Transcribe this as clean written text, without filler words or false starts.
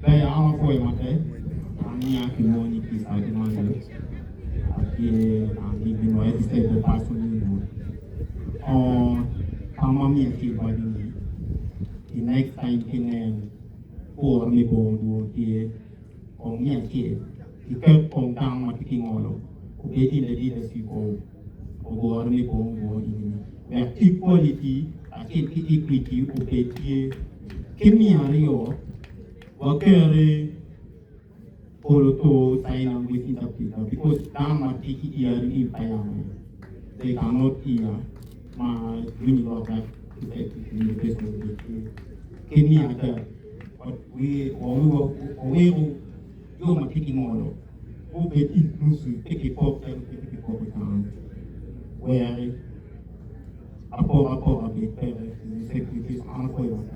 They are for a matter. I'm here to monitor this argument. Aquí, aquí, no es de paso mismo. Or, kama mi aquí bagi. The next time kenen, or me go do here, or me aquí. The curb on down my picking all. Obeying the leadership or me go in. Where equality, I think equity, obey. Kimi Ario, Wakere, Poloto, sign with interpreter because Dama take it here in Payama. They cannot hear my union that in the best of the Kimi other, but we are taking all. Obey inclusive, take a pop, take a pop down. Where a bit better, the secretary is unavoidable.